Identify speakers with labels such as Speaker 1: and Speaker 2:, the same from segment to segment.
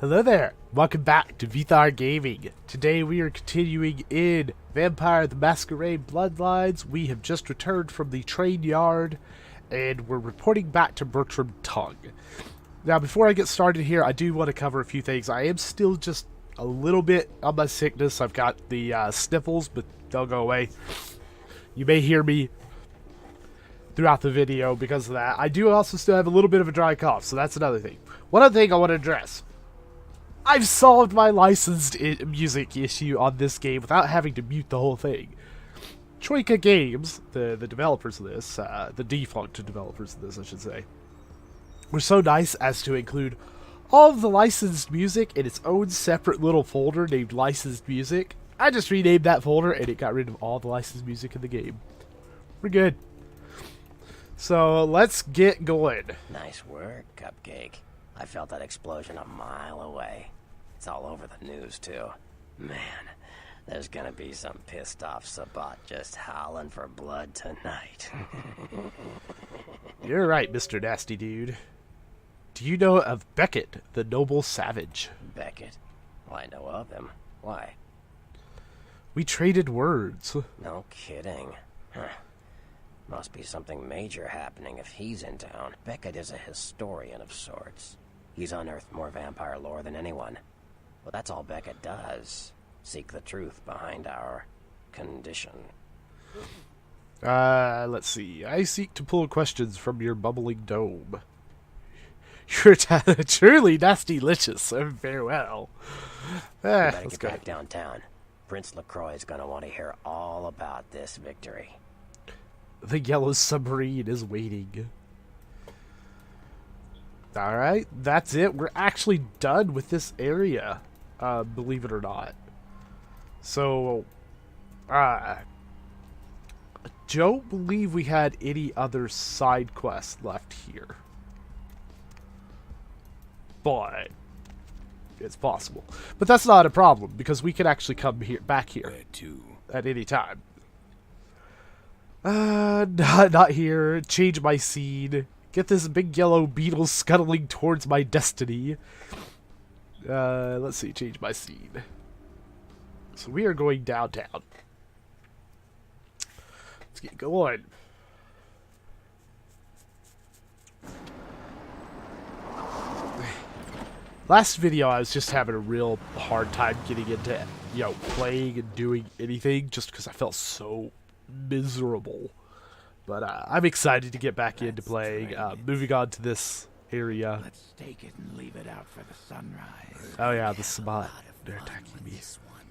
Speaker 1: Hello there! Welcome back to Vitharr Gaming. Today we are continuing in Vampire the Masquerade Bloodlines. We have just returned from the train yard, and we're reporting back to Bertram Tongue. Now, before I get started here, I do want to cover a few things. I am still just a little bit on my sickness. I've got the sniffles, but they'll go away. You may hear me throughout the video because of that. I do also still have a little bit of a dry cough, so that's another thing. One other thing I want to address. I've solved my licensed music issue on this game without having to mute the whole thing. Troika Games, the developers of this, the defunct developers of this, I should say, were so nice as to include all of the licensed music in its own separate little folder named Licensed Music. I just renamed that folder and it got rid of all the licensed music in the game. We're good. So let's get going.
Speaker 2: Nice work, Cupcake. I felt that explosion a mile away. It's all over the news, too. Man, there's gonna be some pissed off Sabat just howling for blood tonight.
Speaker 1: You're right, Mr. Nasty Dude. Do you know of Beckett, the noble savage?
Speaker 2: Beckett? Well, I know of him. Why?
Speaker 1: We traded words.
Speaker 2: No kidding. Huh. Must be something major happening if he's in town. Beckett is a historian of sorts. He's unearthed more vampire lore than anyone. Well, that's all Beckett does. Seek the truth behind our condition.
Speaker 1: Let's see. I seek to pull questions from your bubbling dome. You're truly nasty-licious. Farewell.
Speaker 2: Better
Speaker 1: Let's
Speaker 2: get
Speaker 1: go.
Speaker 2: back downtown. Prince LaCroix is gonna want to hear all about this victory.
Speaker 1: The yellow submarine is waiting. Alright, that's it. We're actually done with this area, believe it or not. So, I don't believe we had any other side quests left here. But it's possible. But that's not a problem, because we can actually come back here at any time. Not here. Change my scene. Get this big yellow beetle scuttling towards my destiny. Let's see. Change my scene. So we are going downtown. Let's get going. Last video, I was just having a real hard time getting into, playing and doing anything just because I felt so miserable. But I'm excited to get back into playing. Moving on to this area.
Speaker 3: Let's take it and leave it out for the sunrise.
Speaker 1: Oh yeah, the Sabat. They're attacking me.
Speaker 3: This one.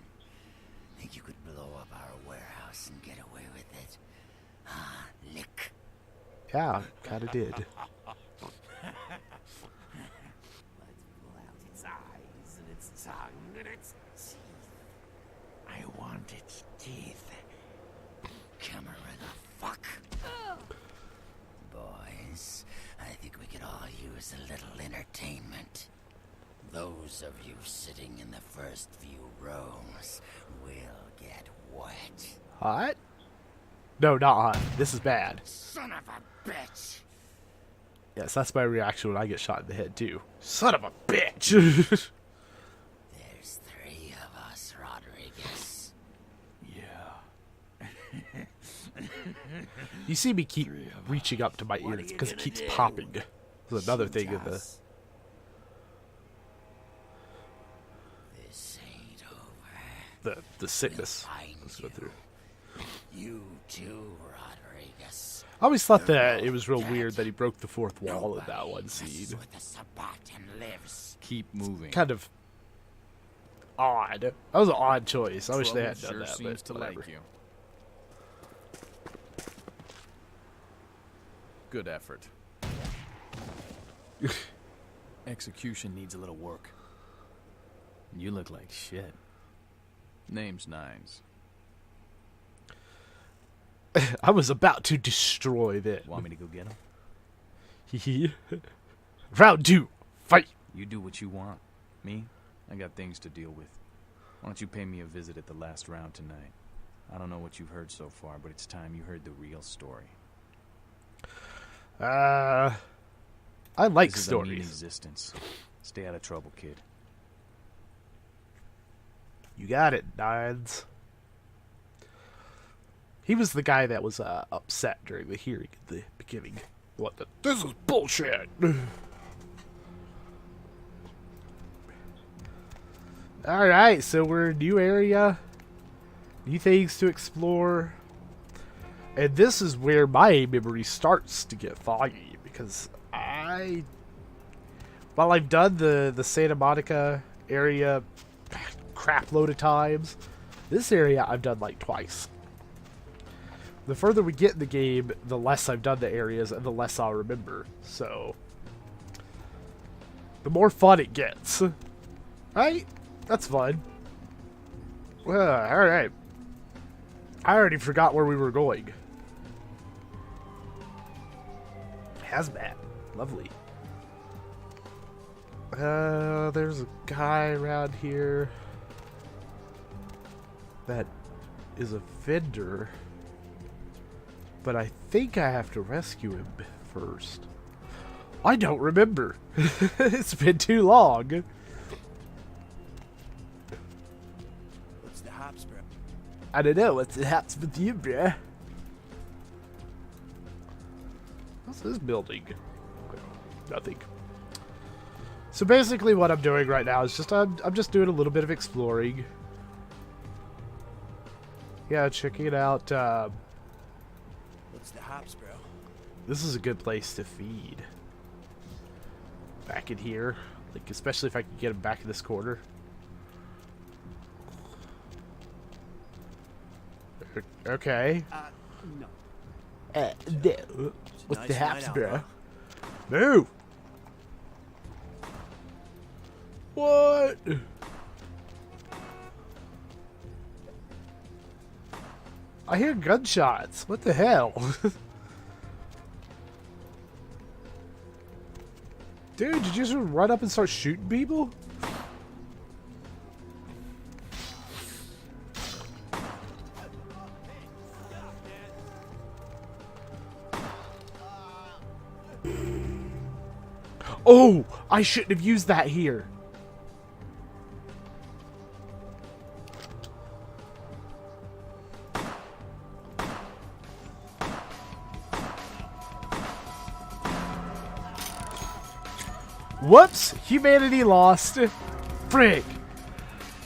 Speaker 3: Think you could blow up our warehouse and get away with it? Ah, lick.
Speaker 1: Yeah, kinda did.
Speaker 3: Let's pull out its eyes and its tongue and its teeth. I want its teeth. Camera the fuck. Boys, I think we could all use a little entertainment. Those of you sitting in the first few rows will get wet.
Speaker 1: Hot? No, not hot. This is bad.
Speaker 3: Son of a bitch!
Speaker 1: Yes, that's my reaction when I get shot in the head, too. Son of a bitch!
Speaker 3: There's 3 of us, Rodriguez. Yeah.
Speaker 1: You see me keep reaching up to my ears because it keeps popping. There's another thing in the...
Speaker 3: This ain't over.
Speaker 1: The sickness.
Speaker 3: Find
Speaker 1: Let's go through.
Speaker 3: You too, Rodriguez.
Speaker 1: I always thought that it was real weird that he broke the fourth wall in that one scene.
Speaker 3: With the Sabat and lives.
Speaker 4: Keep moving.
Speaker 1: Kind of odd. That was an odd choice. I wish they had done
Speaker 4: Sure
Speaker 1: that,
Speaker 4: seems
Speaker 1: but
Speaker 4: to
Speaker 1: whatever.
Speaker 4: like you. Good effort. Execution needs a little work. You look like shit. Name's Nines.
Speaker 1: I was about to destroy them.
Speaker 4: Want me to go get him?
Speaker 1: Round 2. Fight!
Speaker 4: You do what you want. Me? I got things to deal with. Why don't you pay me a visit at the last round tonight? I don't know what you've heard so far, but it's time you heard the real story.
Speaker 1: I like
Speaker 4: This is a mean
Speaker 1: stories.
Speaker 4: existence. Stay out of trouble, kid.
Speaker 1: You got it, Nines. He was the guy that was upset during the hearing at the beginning. What the? This is bullshit! Alright, so we're in a new area. New things to explore. And this is where my memory starts to get foggy. Because while I've done the Santa Monica area crap load of times, this area I've done like twice. The further we get in the game, the less I've done the areas and the less I'll remember. So, the more fun it gets. Right? That's fun. Well, alright. I already forgot where we were going. Hazmat. Lovely. There's a guy around here that is a vendor, but I think I have to rescue him first. I don't remember. It's been too long.
Speaker 3: What's the hops, bro?
Speaker 1: I don't know what's the haps with you, bruh. What's this building? Nothing. So basically what I'm doing right now is just I'm just doing a little bit of exploring. Yeah, checking it out.
Speaker 3: What's the hops, bro?
Speaker 1: This is a good place to feed. Back in here. Like, especially if I can get him back in this corner. Okay.
Speaker 3: No.
Speaker 1: No. What's
Speaker 3: Nice
Speaker 1: the haps,
Speaker 3: night out,
Speaker 1: bro?
Speaker 3: huh?
Speaker 1: No. What? I hear gunshots. What the hell? Dude, did you just run up and start shooting people? Oh, I shouldn't have used that here. Whoops, humanity lost. Frick.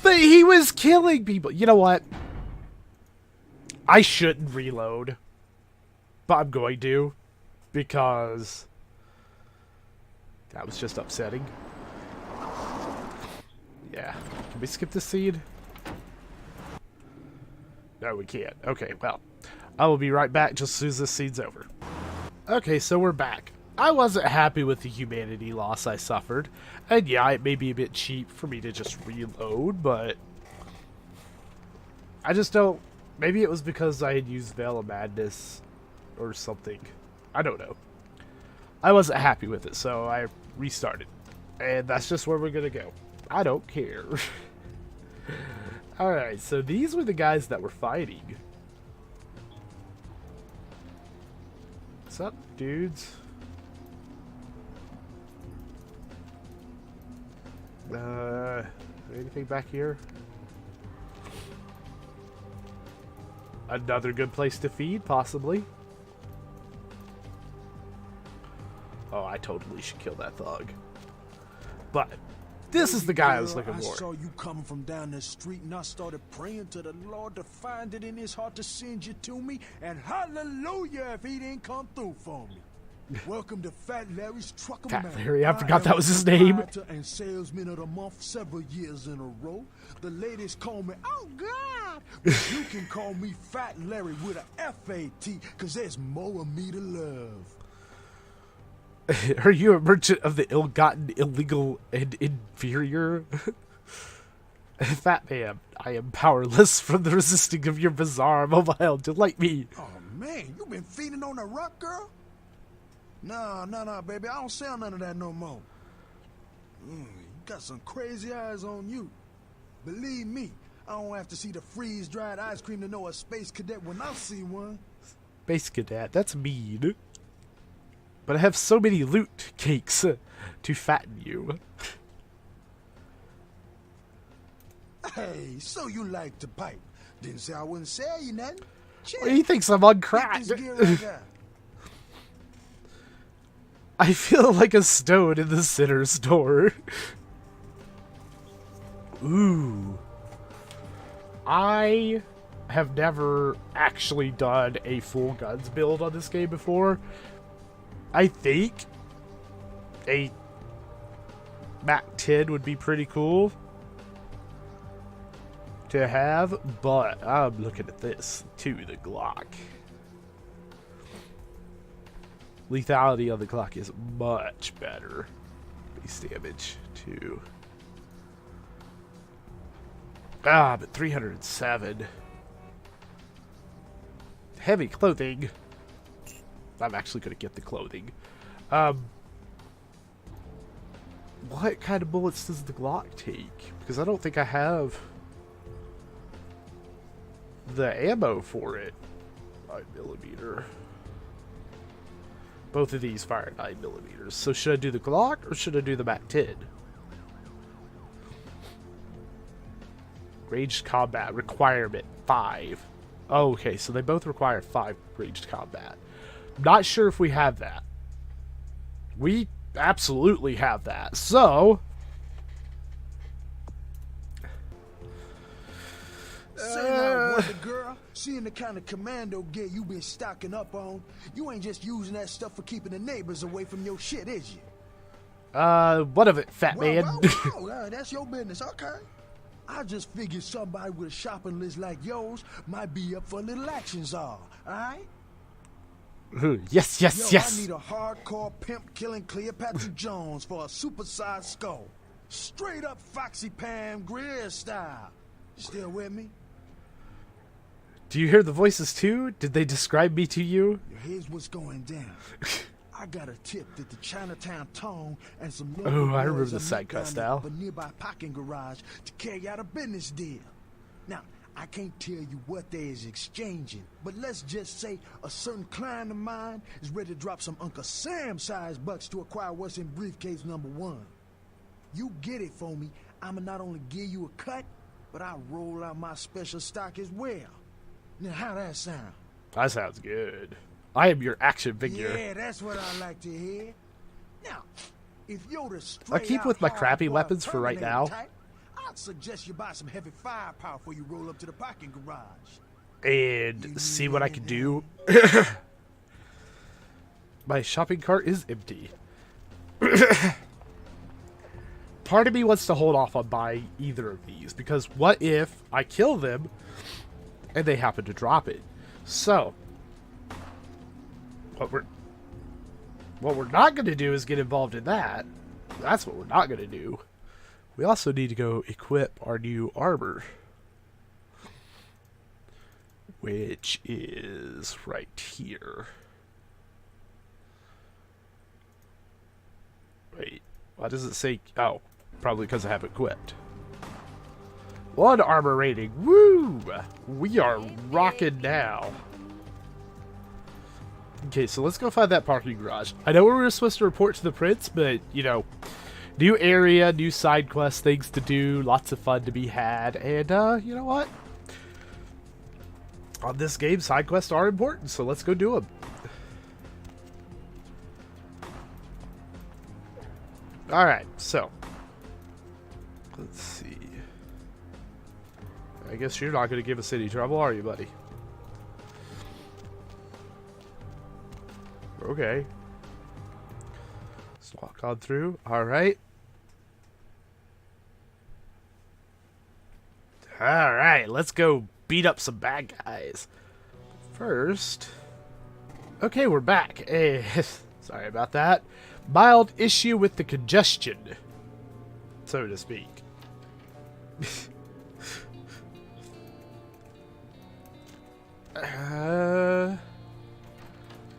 Speaker 1: But he was killing people. You know what? I shouldn't reload. But I'm going to. Because that was just upsetting. Yeah. Can we skip this scene? No, we can't. Okay, well. I will be right back just as soon as this scene's over. Okay, so we're back. I wasn't happy with the humanity loss I suffered. And yeah, it may be a bit cheap for me to just reload, but I just don't... Maybe it was because I had used Veil of Madness or something. I don't know. I wasn't happy with it, so I restarted. And that's just where we're gonna go. I don't care. Alright, so these were the guys that were fighting. What's up, dudes? Anything back here? Another good place to feed, possibly. Oh, I totally should kill that thug. But this is the guy I was looking for.
Speaker 5: I saw you coming from down the street, and I started praying to the Lord to find it in his heart to send you to me, and hallelujah if he didn't come through for me. Welcome to Fat Larry's Trucker
Speaker 1: Fat
Speaker 5: Man.
Speaker 1: Larry, I forgot that was his name.
Speaker 5: Proprietor and salesman of the month several years in a row. The ladies call me, oh God, but you can call me Fat Larry with a F-A-T, cause there's more of me to love.
Speaker 1: Are you a merchant of the ill-gotten, illegal, and inferior? Fat man, I am powerless from the resisting of your bizarre mobile. Delight me.
Speaker 5: Oh man, you been feeding on the rock, girl? Nah, baby, I don't sell none of that no more. You got some crazy eyes on you. Believe me, I don't have to see the freeze-dried ice cream to know a space cadet when I see one.
Speaker 1: Space cadet, that's mean. But I have so many loot cakes to fatten you.
Speaker 5: Hey, so you like to pipe. Didn't say I wouldn't sell you nothing. Chill.
Speaker 1: Well, he thinks I'm on
Speaker 5: Get
Speaker 1: crack.
Speaker 5: this gear I got.
Speaker 1: I feel like a stone in the center store. Ooh. I have never actually done a full guns build on this game before. I think a Mac 10 would be pretty cool to have, but I'm looking at this too, the Glock. Lethality on the Glock is much better. Base damage too. Ah, but 307. Heavy clothing. I'm actually going to get the clothing. What kind of bullets does the Glock take? Because I don't think I have the ammo for it. 9mm. Both of these fire 9mm. So should I do the Glock or should I do the Mac 10? Ranged combat requirement 5. Oh, okay, so they both require 5 ranged combat. Not sure if we have that. We absolutely have that. So
Speaker 5: Say now, what the girl? Seeing the kind of commando gear you been stocking up on, you ain't just using that stuff for keeping the neighbors away from your shit, is you?
Speaker 1: what of it, fat man?
Speaker 5: Well, that's your business, okay? I just figured somebody with a shopping list like yours might be up for a little action czar, alright?
Speaker 1: Yes, yes,
Speaker 5: Yo,
Speaker 1: yes.
Speaker 5: I need a hardcore pimp killing Cleopatra Jones for a supersized skull. Straight up Foxy Pam Grier style. You still with me?
Speaker 1: Do you hear the voices too? Did they describe me to you?
Speaker 5: Here's what's going down. I got a tip that the Chinatown Tone and some
Speaker 1: Oh,
Speaker 5: local
Speaker 1: I remember
Speaker 5: boys
Speaker 1: the
Speaker 5: are
Speaker 1: side
Speaker 5: meet
Speaker 1: quest
Speaker 5: down
Speaker 1: now.
Speaker 5: at a nearby parking garage to carry out a business deal. Now, I can't tell you what they is exchanging, but let's just say a certain client of mine is ready to drop some Uncle Sam-sized bucks to acquire what's in briefcase number 1. You get it for me, I'ma not only give you a cut, but I'll roll out my special stock as well. Now, how that sound?
Speaker 1: That sounds good. I am your action figure.
Speaker 5: Yeah, that's what I like to hear. Now, if you're the
Speaker 1: I keep with my crappy weapons for right now.
Speaker 5: Type, I'd suggest you buy some heavy firepower before you roll up to the parking garage.
Speaker 1: And see what I can do. My shopping cart is empty. Part of me wants to hold off on buying either of these, because what if I kill them and they happen to drop it? So what we're not going to do is get involved in that. That's what we're not going to do. We also need to go equip our new armor, which is right here. Wait, why does it say... Oh, probably because I have equipped. 1 armor rating. Woo! We are rocking now. Okay, so let's go find that parking garage. I know we were supposed to report to the prince, but, you know, new area, new side quest, things to do, lots of fun to be had, and, you know what? On this game, side quests are important, so let's go do them. Alright, so. Let's see. I guess you're not going to give us any trouble, are you, buddy? Okay. Let's walk on through. Alright. Alright, let's go beat up some bad guys. First... Okay, we're back. Sorry about that. Mild issue with the congestion, so to speak.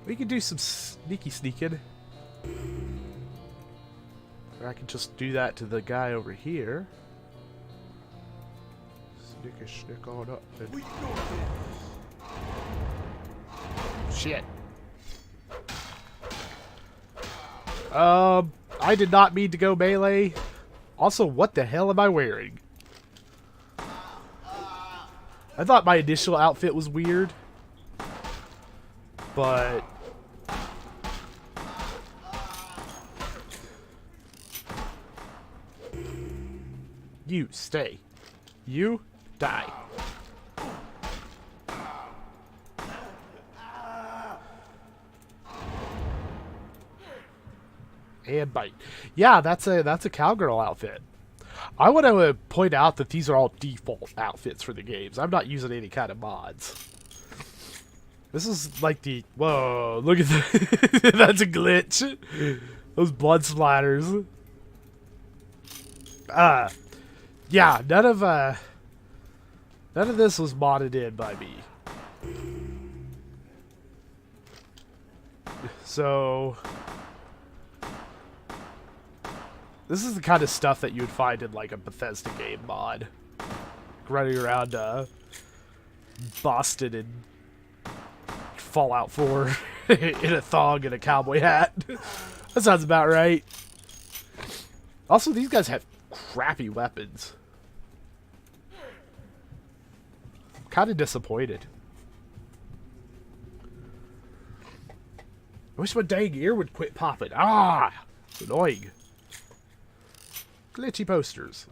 Speaker 1: We could do some sneaking. Or I could just do that to the guy over here. Sneak on up. Shit. I did not mean to go melee. Also, what the hell am I wearing? I thought my initial outfit was weird, but you stay. You die. And bite. Yeah, that's a cowgirl outfit. I want to point out that these are all default outfits for the games. I'm not using any kind of mods. This is like the... Whoa, look at that. That's a glitch. Those blood splatters. Yeah, none of this was modded in by me. So... This is the kind of stuff that you would find in, like, a Bethesda game mod. Running around, Boston and Fallout 4 in a thong and a cowboy hat. That sounds about right. Also, these guys have crappy weapons. I'm kind of disappointed. I wish my dang ear would quit popping. Ah! It's annoying. Glitchy posters.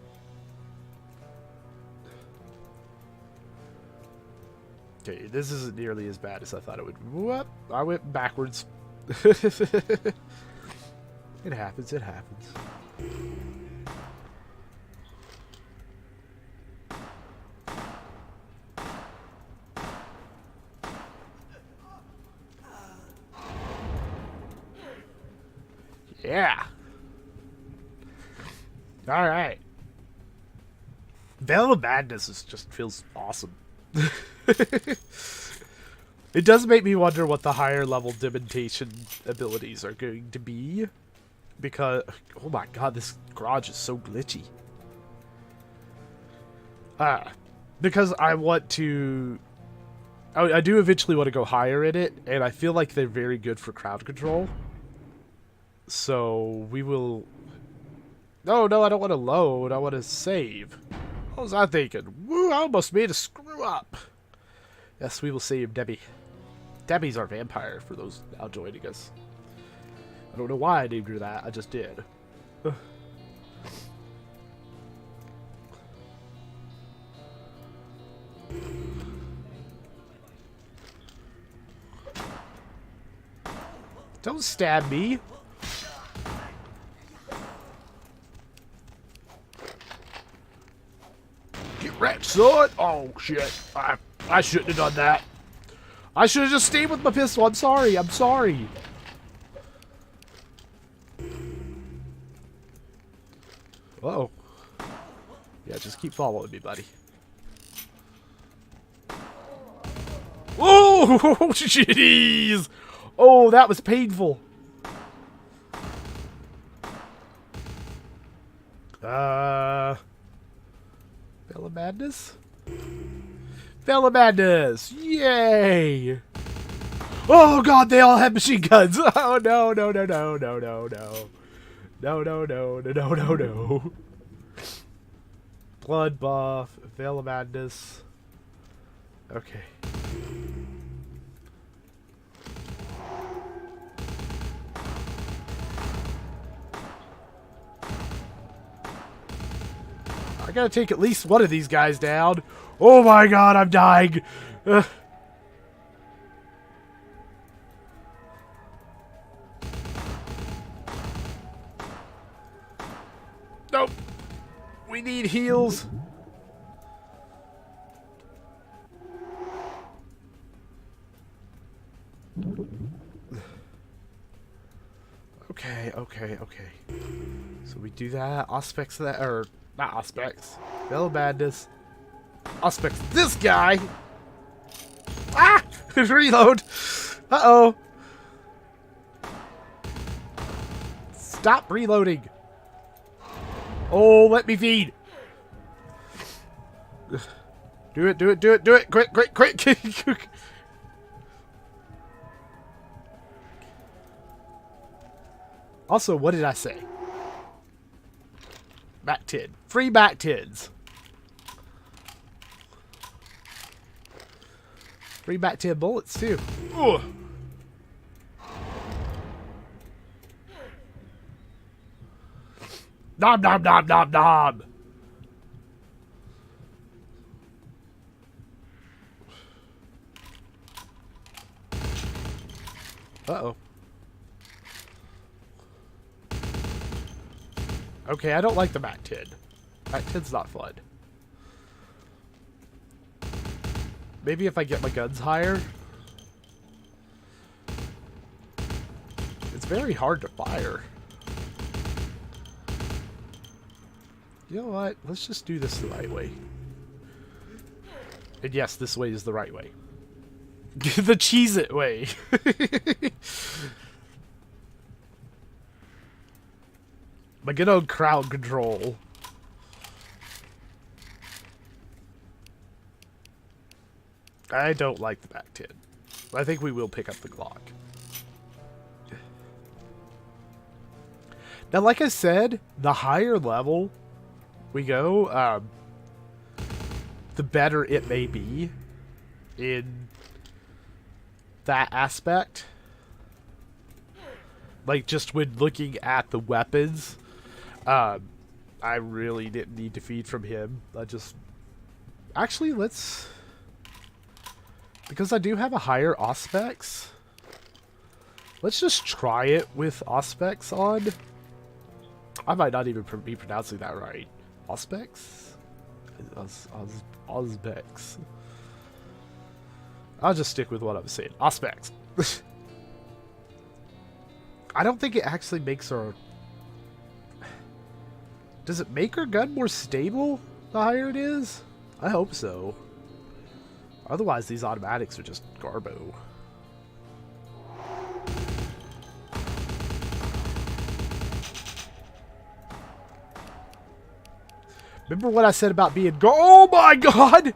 Speaker 1: Okay, this isn't nearly as bad as I thought it would. Whoop! I went backwards. It happens, it happens. Yeah! Alright. Veil of Madness just feels awesome. It does make me wonder what the higher level dimension abilities are going to be. Because, oh my god, this garage is so glitchy. Because I want to... I do eventually want to go higher in it, and I feel like they're very good for crowd control. So, we will... No, I don't want to load. I want to save. What was I thinking? Woo, I almost made a screw up. Yes, we will save Debbie. Debbie's our vampire, for those now joining us. I don't know why I named her that. I just did. Don't stab me. Get wrecked, son! Oh, shit. I shouldn't have done that. I should have just stayed with my pistol. I'm sorry. I'm sorry. Uh-oh. Yeah, just keep following me, buddy. Oh, jeez! Oh, that was painful. Veil of Madness? Veil of Madness! Yay! Oh god, they all have machine guns! Oh no, no, no, no, no, no, no. No, no, no, no, no, no, no. Blood buff, Veil of Madness. Okay. I gotta take at least one of these guys down. Oh my god, I'm dying. Nope. We need heals. Okay, okay, okay. So we do that. Aspects of that, or not aspects. Veil of Madness. Aspects. This guy. Ah! Reload. Uh-oh. Stop reloading. Oh, let me feed. Do it, do it, do it, do it. Quick, quick, quick. Also, what did I say? Back 10. Free back 10s. Bring back 10 bullets, too. Ugh. Nom nom nom nom nom! Uh-oh. Okay, I don't like the Mac 10. Mac 10's not fun. Maybe if I get my guns higher. It's very hard to fire. You know what? Let's just do this the right way. And yes, this way is the right way. The Cheez-It way. My good old crowd control. I don't like the back 10. I think we will pick up the Glock. Now, like I said, the higher level we go, the better it may be in that aspect. Like, just when looking at the weapons, I really didn't need to feed from him. I just... Actually, let's... Because I do have a higher Auspex, let's just try it with Auspex on. I might not even be pronouncing that right. Auspex? Auspex. I'll just stick with what I'm saying. Auspex. I don't think it actually makes our... Does it make our gun more stable the higher it is? I hope so. Otherwise, these automatics are just garbo. Remember what I said about being oh my god!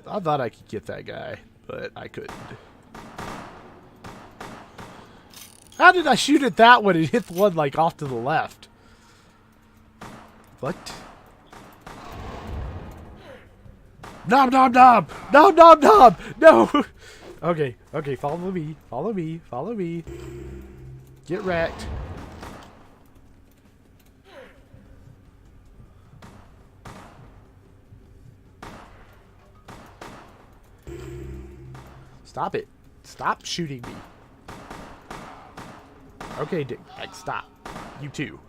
Speaker 1: I thought I could get that guy, but I couldn't. How did I shoot at that one and hit the one, like, off to the left? What? Nom nom nom! Nom nom nom! No! Okay, okay, follow me. Follow me. Follow me. Get wrecked. Stop it. Stop shooting me. Okay, Dick. Stop. You too.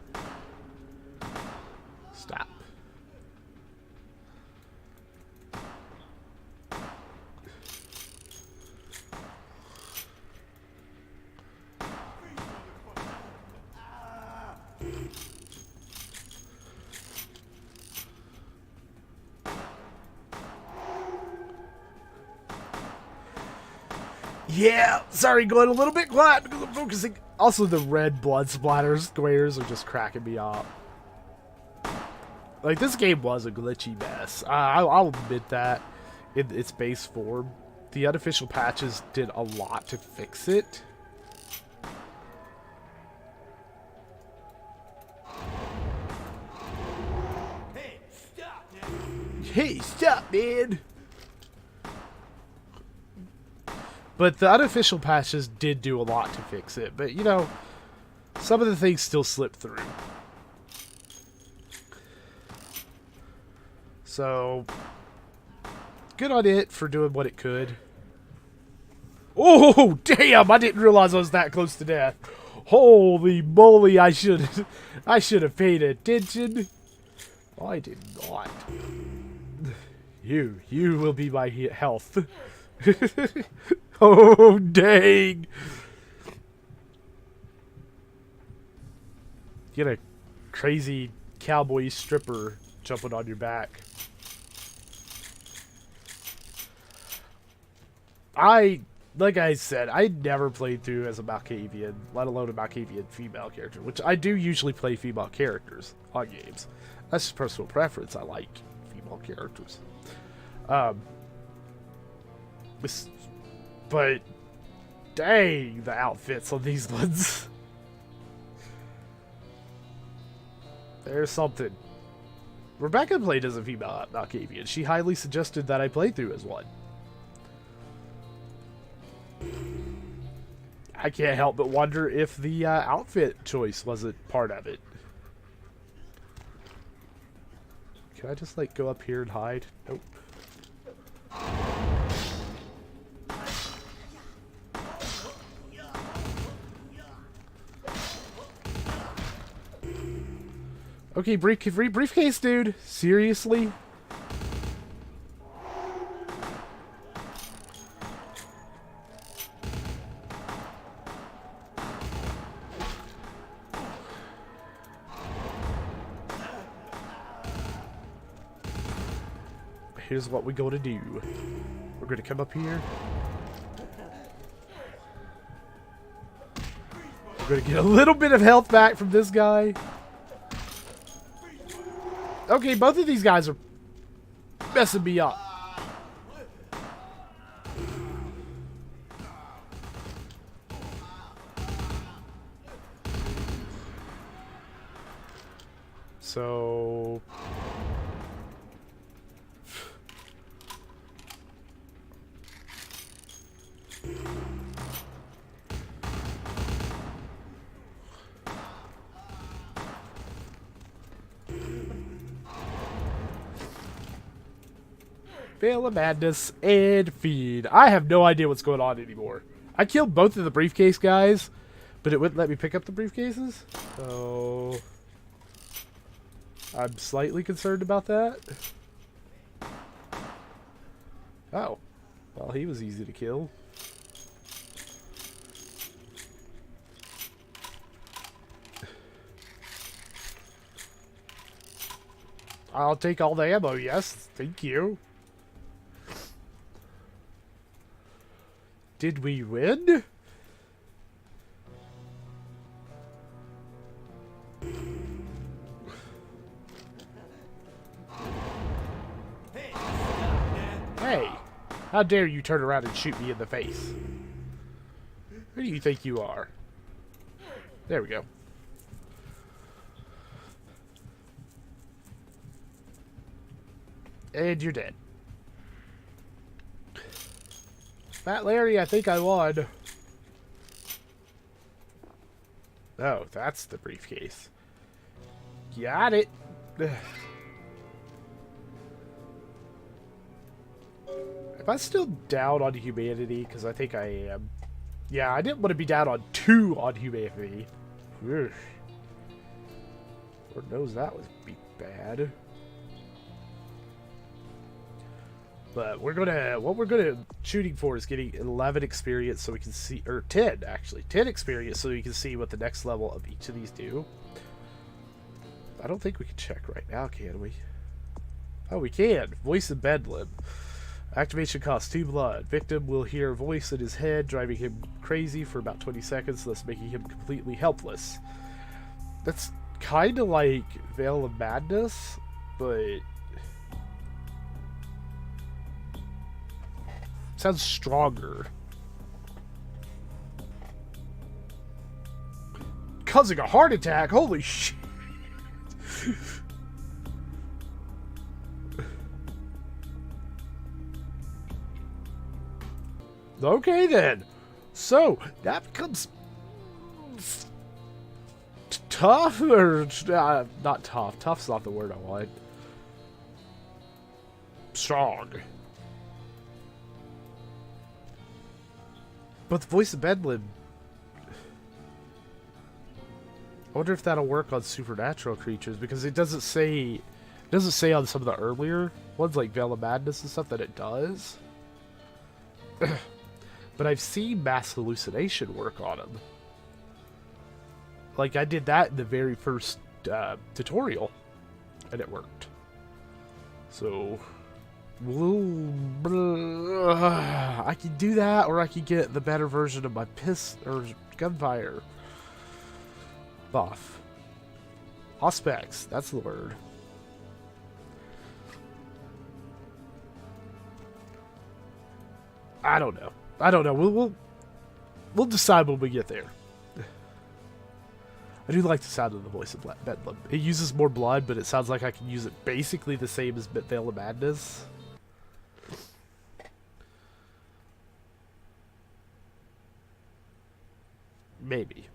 Speaker 1: Stop. Yeah, sorry, going a little bit quiet because I'm focusing. Also, the red blood splatter squares are just cracking me up. Like, this game was a glitchy mess. I'll admit that in its base form. The unofficial patches did a lot to fix it.
Speaker 5: Hey, stop, man.
Speaker 1: Hey, stop, man! But the unofficial patches did do a lot to fix it. But, you know, some of the things still slip through. So, good on it for doing what it could. Oh, damn! I didn't realize I was that close to death. Holy moly, I should have paid attention. I did not. You will be my health. Oh, dang. Get a crazy cowboy stripper jumping on your back. Like I said, I never played through as a Malkavian, let alone a Malkavian female character, which I do usually play female characters on games. That's just personal preference. I like female characters. But dang, the outfits on these ones. There's something. Rebecca played as a female Malkavian. She highly suggested that I play through as one. I can't help but wonder if the outfit choice wasn't part of it. Can I just, like, go up here and hide? Nope. Okay, briefcase, dude. Seriously? Here's what we're gonna do. We're gonna come up here. We're gonna get a little bit of health back from this guy. Okay, both of these guys are messing me up. So... Veil of Madness and Feed. I have no idea what's going on anymore. I killed both of the briefcase guys, but it wouldn't let me pick up the briefcases. So... I'm slightly concerned about that. Oh. Well, he was easy to kill. I'll take all the ammo, yes. Thank you. Did we win? Hey, how dare you turn around and shoot me in the face? Who do you think you are? There we go. And you're dead. Fat Larry, I think I won. Oh, that's the briefcase. Got it. Am I still down on humanity? Because I think I am. Yeah, I didn't want to be down on 2 on humanity. Lord knows that would be bad. But what we're gonna shooting for is getting 11 experience so we can see, or 10 actually, 10 experience so we can see what the next level of each of these do. I don't think we can check right now, can we? Oh, we can. Voice of Bedlam. Activation costs 2 blood. Victim will hear a voice in his head, driving him crazy for about 20 seconds, thus making him completely helpless. That's kind of like Veil of Madness, but sounds stronger. Causing a heart attack? Holy shit. Okay then. So, that becomes tough, or not tough. Tough's not the word I want. Strong. But the voice of Bedlam, I wonder if that'll work on supernatural creatures, because it doesn't say on some of the earlier ones like Veil of Madness and stuff that it does. But I've seen mass hallucination work on them. Like, I did that in the very first tutorial, and it worked. So, I can do that, or I can get the better version of my gunfire buff. Auspex, that's the word. I don't know. I don't know. We'll decide when we get there. I do like the sound of the voice of Bedlam. It uses more blood, but it sounds like I can use it basically the same as Veil of Madness. Maybe.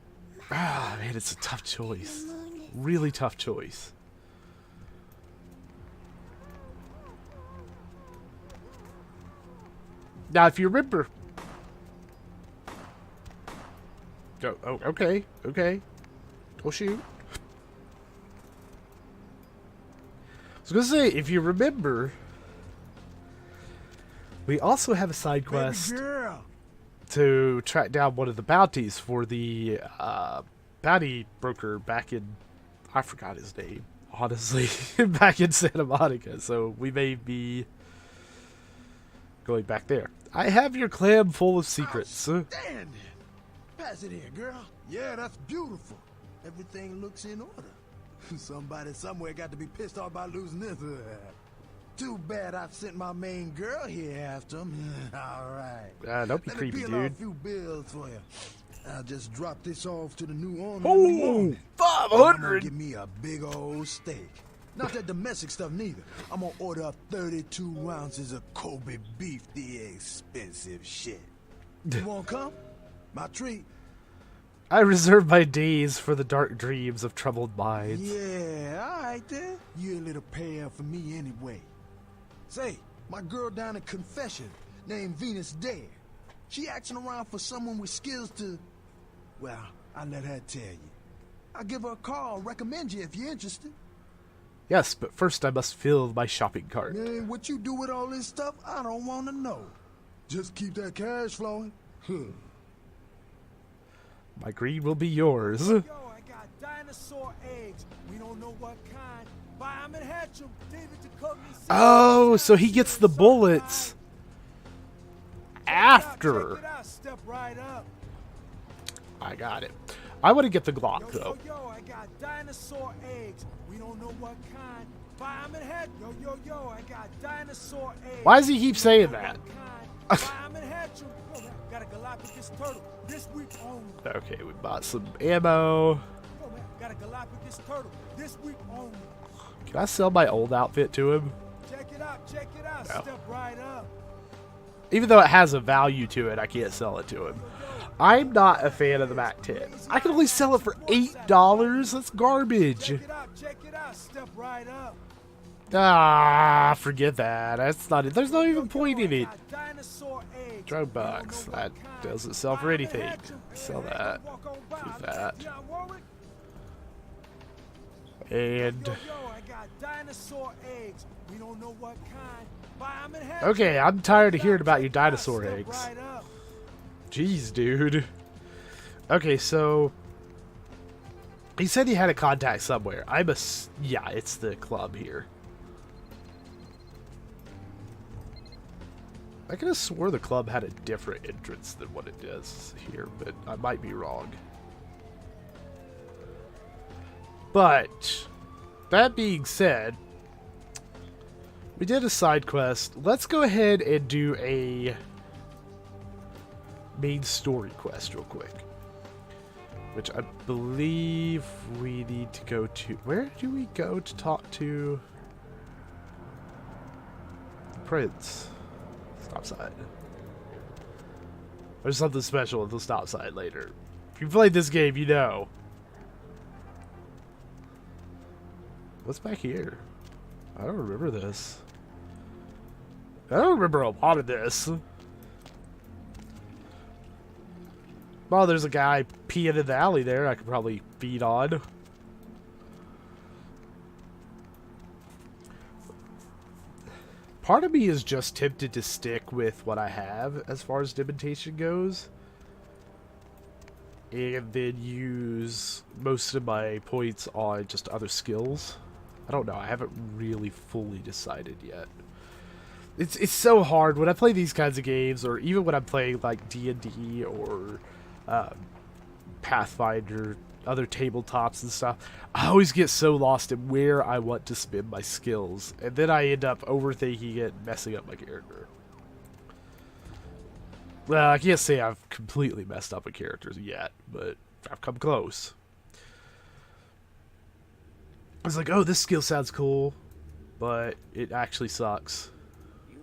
Speaker 1: Ah, man, it's a tough choice. Really tough choice. Now, if you remember... Oh, okay, okay. Go shoot. I was gonna say, if you remember... We also have a side quest to track down one of the bounties for the bounty broker back in... I forgot his name, honestly. Back in Santa Monica, so we may be going back there. I have your clam full of secrets.
Speaker 5: Outstanding. Pass it here, girl. Yeah, that's beautiful. Everything looks in order. Somebody somewhere got to be pissed off by losing this. Too bad I sent my main girl here after him. All right.
Speaker 1: Don't be creepy,
Speaker 5: dude.
Speaker 1: dude.
Speaker 5: A few bills for you. I'll just drop this off to the new owner.
Speaker 1: Oh, 500.
Speaker 5: Give me a big old steak. Not that domestic stuff neither. I'm gonna order up 32 ounces of Kobe beef, the expensive shit. You wanna come? My treat.
Speaker 1: I reserve my days for the dark dreams of troubled minds.
Speaker 5: Yeah, all right then. You a little pale for me anyway. Say, my girl down in Confession, named Venus Dare. She asking around for someone with skills to... Well, I'll let her tell you. I'll give her a call, recommend you if you're interested.
Speaker 1: Yes, but first I must fill my shopping cart.
Speaker 5: Man, what you do with all this stuff, I don't want to know. Just keep that cash flowing.
Speaker 1: My greed will be yours.
Speaker 6: Yo, I got dinosaur eggs. We don't know what kind. Buy 'em and hatch 'em. David Duchovny said-
Speaker 1: Oh, so he gets the bullets after.
Speaker 6: Check it out. Step right up.
Speaker 1: I got it. I want to get the Glock,
Speaker 6: Yo,
Speaker 1: though.
Speaker 6: yo, I got dinosaur eggs. We don't know what kind. Buy 'em and hatch. Yo, I got dinosaur eggs.
Speaker 1: Why does he keep saying that?
Speaker 6: Buy 'em and hatch 'em. Yo, got a Galapagos turtle. This week only.
Speaker 1: Okay, we bought some ammo.
Speaker 6: Yo, man, got a Galapagos turtle. This week only.
Speaker 1: Can I sell my old outfit to him?
Speaker 6: Check it out.
Speaker 1: No.
Speaker 6: Step right up.
Speaker 1: Even though it has a value to it, I can't sell it to him. I'm not a fan of the Mac 10. I can only sell it for $8. That's garbage.
Speaker 6: Check it out. Step right up.
Speaker 1: Ah, forget that. That's not it. There's not even point in it. Drug box. That doesn't sell for anything. Sell that. Do that. And okay, I'm tired of hearing about your dinosaur eggs. Jeez, dude. Okay, so he said he had a contact somewhere. Yeah, it's the club here. I could have swore the club had a different entrance than what it does here, but I might be wrong. But that being said, we did a side quest. Let's go ahead and do a main story quest real quick, which I believe we need to go to. Where do we go to talk to the prince? Stop sign. There's something special with the stop sign later. If you played this game, you know. What's back here? I don't remember this. I don't remember a lot of this. Well, there's a guy peeing in the alley there I could probably feed on. Part of me is just tempted to stick with what I have as far as dementation goes. And then use most of my points on just other skills. I don't know. I haven't really fully decided yet. It's so hard when I play these kinds of games, or even when I'm playing like D&D or Pathfinder, other tabletops and stuff. I always get so lost in where I want to spend my skills, and then I end up overthinking it and messing up my character. Well, I can't say I've completely messed up a character yet, but I've come close. I was like, oh, this skill sounds cool, but it actually sucks.
Speaker 7: You,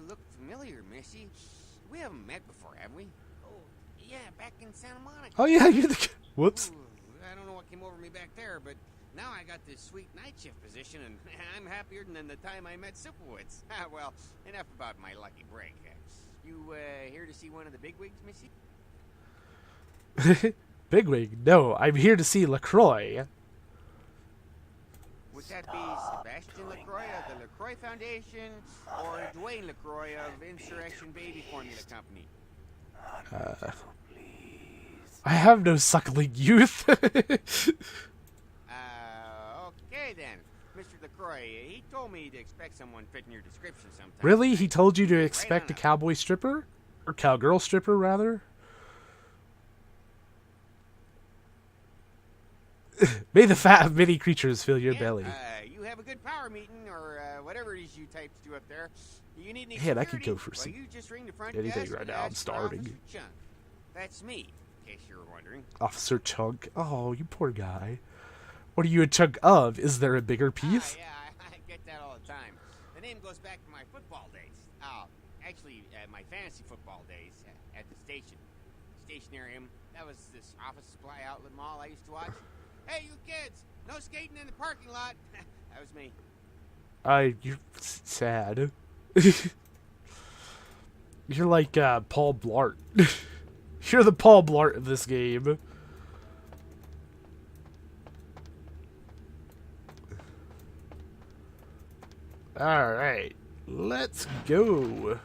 Speaker 7: look familiar, Missy. We haven't met before, have we? Oh, yeah, back in Santa Monica.
Speaker 1: Oh, yeah, you're the... Whoops.
Speaker 7: Ooh, I don't know what came over me back there, but now I got this sweet night shift position, and I'm happier than the time I met Sipowicz. Well, enough about my lucky break. You, here to see one of the bigwigs, Missy?
Speaker 1: Bigwig? No, I'm here to see LaCroix.
Speaker 7: Would that be Sebastian LaCroix of the LaCroix Foundation, or Dwayne LaCroix of Insurrection Baby Formula Company?
Speaker 1: I have no suckling youth.
Speaker 7: Okay then. Mr. LaCroix, he told me to expect someone fitting your description sometime.
Speaker 1: Really? He told you to expect a cowboy stripper? Or cowgirl stripper, rather? May the fat of many creatures fill your belly.
Speaker 7: You have a good power meeting, or whatever it is you types do up there. You need any
Speaker 1: Man, I could
Speaker 7: security?
Speaker 1: go for
Speaker 7: Well,
Speaker 1: some
Speaker 7: you just ring the front
Speaker 1: anything
Speaker 7: desk
Speaker 1: right
Speaker 7: and
Speaker 1: now. I'm
Speaker 7: ask for
Speaker 1: starving.
Speaker 7: Officer Chunk. That's me, in case you were wondering.
Speaker 1: Officer Chunk. Oh, you poor guy. What are you a chunk of? Is there a bigger piece?
Speaker 7: Yeah, I get that all the time. The name goes back to my football days. Actually, my fantasy football days at the station. Stationarium. That was this office supply outlet mall I used to watch. Hey, you kids! No skating in the parking lot. That was me.
Speaker 1: You're sad. You're like, Paul Blart. You're the Paul Blart of this game. Alright. Let's go.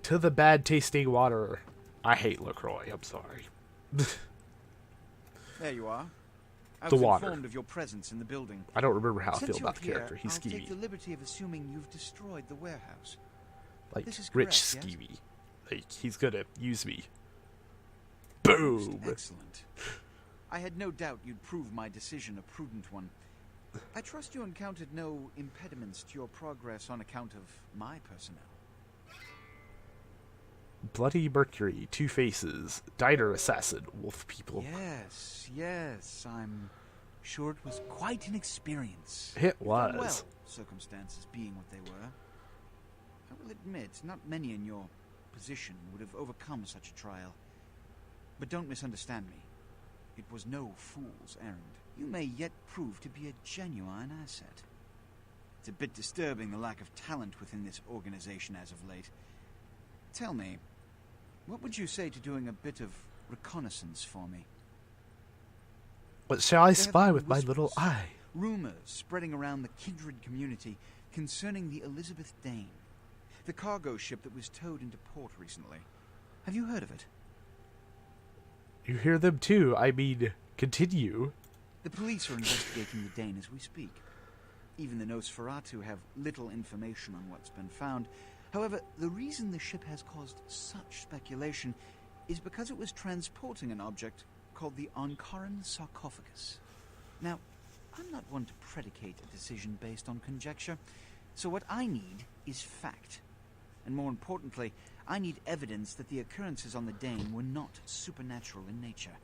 Speaker 1: To the bad tasting water. I hate LaCroix, I'm sorry.
Speaker 8: There you are. I
Speaker 1: The
Speaker 8: was
Speaker 1: water.
Speaker 8: informed of your presence in the building.
Speaker 1: I don't remember how I
Speaker 8: Since
Speaker 1: feel about the
Speaker 8: you're
Speaker 1: character.
Speaker 8: here,
Speaker 1: He's
Speaker 8: I'll
Speaker 1: skeevy.
Speaker 8: take the liberty of assuming you've destroyed the warehouse.
Speaker 1: Like,
Speaker 8: This is
Speaker 1: rich
Speaker 8: correct, yes?
Speaker 1: skeevy. Like, he's gonna use me.
Speaker 8: Most
Speaker 1: Boom!
Speaker 8: excellent. I had no doubt you'd prove my decision a prudent one. I trust you encountered no impediments to your progress on account of my personnel.
Speaker 1: Bloody Mercury, Two Faces, Diner Assassin, Wolf People.
Speaker 8: Yes, I'm sure it was quite an experience.
Speaker 1: It
Speaker 8: You've done
Speaker 1: was.
Speaker 8: well, circumstances being what they were. I will admit, not many in your position would have overcome such a trial. But don't misunderstand me. It was no fool's errand. You may yet prove to be a genuine asset. It's a bit disturbing, the lack of talent within this organization as of late. Tell me, what would you say to doing a bit of reconnaissance for me?
Speaker 1: What shall I
Speaker 8: There have
Speaker 1: spy
Speaker 8: been
Speaker 1: with my little
Speaker 8: whispers,
Speaker 1: eye?
Speaker 8: rumors spreading around the kindred community concerning the Elizabeth Dane, the cargo ship that was towed into port recently. Have you heard of it?
Speaker 1: You hear them too. I mean, continue.
Speaker 8: The police are investigating the Dane as we speak. Even the Nosferatu have little information on what's been found. However, the reason the ship has caused such speculation is because it was transporting an object called the Ankaran sarcophagus. Now, I'm not one to predicate a decision based on conjecture, so what I need is fact. And more importantly, I need evidence that the occurrences on the Dane were not supernatural in nature,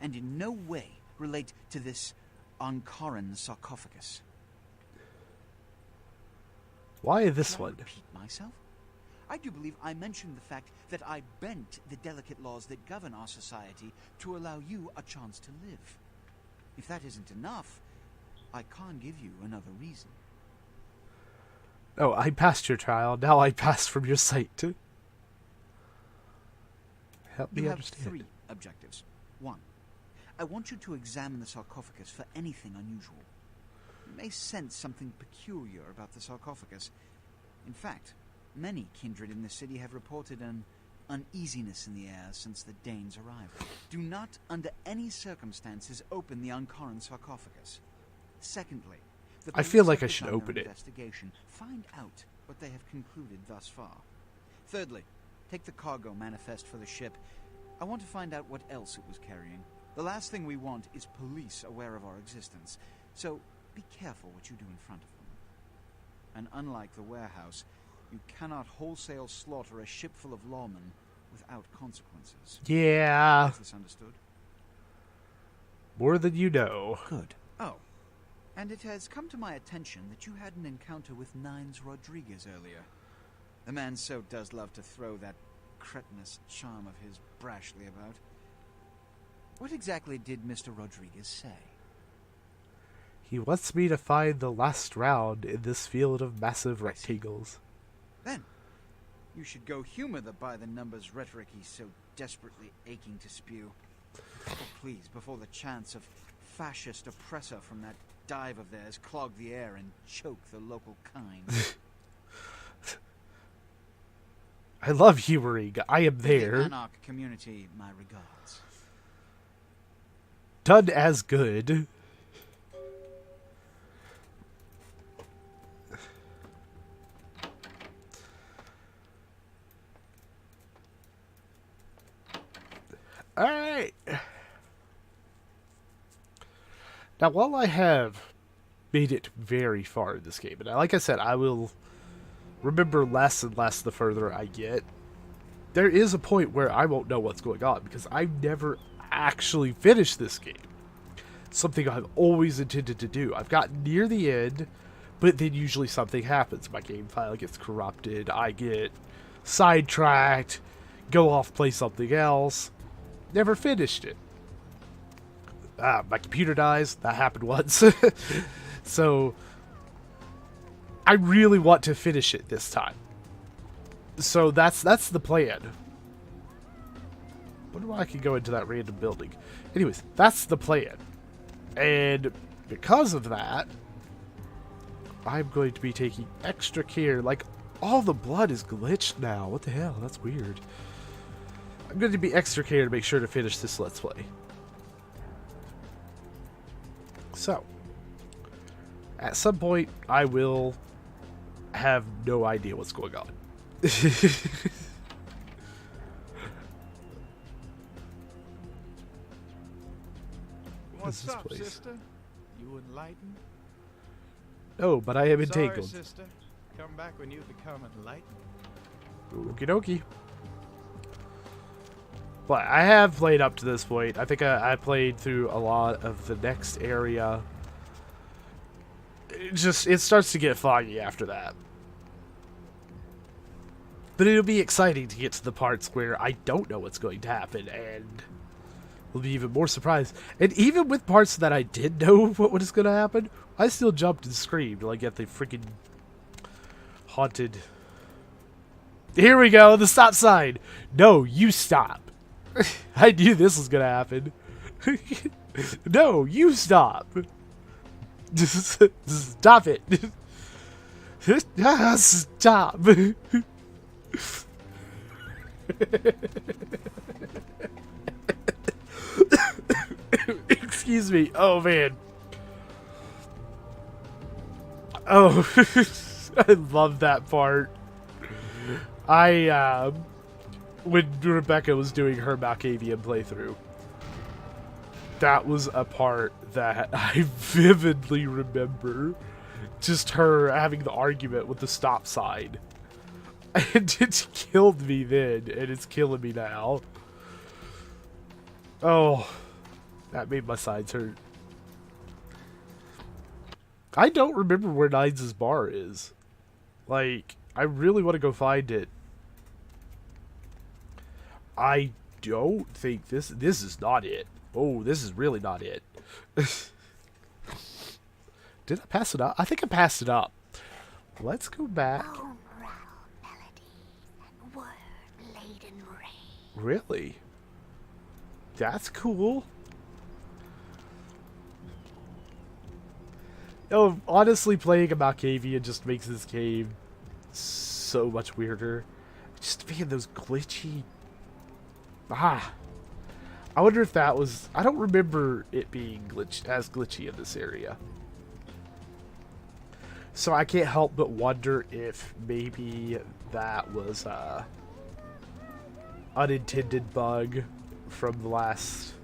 Speaker 8: and in no way relate to this Ankaran sarcophagus.
Speaker 1: Why this
Speaker 8: Shall I
Speaker 1: one?
Speaker 8: repeat myself? I do believe I mentioned the fact that I bent the delicate laws that govern our society to allow you a chance to live. If that isn't enough, I can't give you another reason.
Speaker 1: Oh, I passed your trial. Now I pass from your sight. Help me
Speaker 8: You have
Speaker 1: understand.
Speaker 8: 3 objectives. 1. I want you to examine the sarcophagus for anything unusual. You may sense something peculiar about the sarcophagus. In fact, many kindred in the city have reported an uneasiness in the air since the Danes arrived. Do not, under any circumstances, open the Ankaran sarcophagus. Secondly, the
Speaker 1: I feel
Speaker 8: police
Speaker 1: like I
Speaker 8: have
Speaker 1: should
Speaker 8: begun
Speaker 1: open
Speaker 8: their
Speaker 1: it.
Speaker 8: investigation. Find out what they have concluded thus far. Thirdly, take the cargo manifest for the ship. I want to find out what else it was carrying. The last thing we want is police aware of our existence, so be careful what you do in front of them. And unlike the warehouse, You cannot wholesale slaughter a ship full of lawmen without consequences.
Speaker 1: Yeah.
Speaker 8: Is this understood?
Speaker 1: More than you know.
Speaker 8: Good. Oh, and it has come to my attention that you had an encounter with Nines Rodriguez earlier. The man so does love to throw that cretinous charm of his brashly about. What exactly did Mr. Rodriguez say?
Speaker 1: He wants me to find the last round in this field of massive rectangles.
Speaker 8: Then, you should go humor the by-the-numbers rhetoric he's so desperately aching to spew. Oh, please, before the chance of fascist oppressor from that dive of theirs clog the air and choke the local kind.
Speaker 1: I love humoring. I am
Speaker 8: Give
Speaker 1: there.
Speaker 8: the Anarch community my regards.
Speaker 1: Done as good. Alright. Now, while I have made it very far in this game, and like I said, I will remember less and less the further I get, there is a point where I won't know what's going on, because I've never actually finished this game. Something I've always intended to do. I've gotten near the end, but then usually something happens. My game file gets corrupted, I get sidetracked, go off, play something else. Never finished it. My computer dies. That happened once. So, I really want to finish it this time. So that's the plan. Wonder why I can go into that random building. Anyways, that's the plan. And because of that, I'm going to be taking extra care. Like, all the blood is glitched now. What the hell? That's weird. I'm going to be extra care to make sure to finish this Let's Play. So, at some point, I will have no idea what's going on.
Speaker 9: What's up,
Speaker 1: place?
Speaker 9: sister? You enlightened?
Speaker 1: Oh, but I am
Speaker 9: Sorry,
Speaker 1: entangled.
Speaker 9: sister. Come back when you become enlightened.
Speaker 1: Okie dokie. But I have played up to this point. I think I played through a lot of the next area. It starts to get foggy after that. But it'll be exciting to get to the parts where I don't know what's going to happen, and will be even more surprised. And even with parts that I did know what was going to happen, I still jumped and screamed like at the freaking haunted. Here we go, the stop sign. No, you stop. I knew this was going to happen. No, you stop. Stop it. Stop. Excuse me. Oh, man. Oh, I love that part. When Rebecca was doing her Malkavian playthrough, that was a part that I vividly remember. Just her having the argument with the stop sign. And it killed me then, and it's killing me now. Oh, that made my sides hurt. I don't remember where Nines' bar is. Like, I really want to go find it. I don't think this is not it. Oh, this is really not it. Did I pass it up? I think I passed it up. Let's go back.
Speaker 10: Bone rattle melodies and word-laden rain.
Speaker 1: Really? That's cool. Oh, honestly, playing a Malkavian just makes this game so much weirder. Just being those glitchy... I wonder if that was... I don't remember it being as glitchy in this area. So I can't help but wonder if maybe that was a unintended bug from the last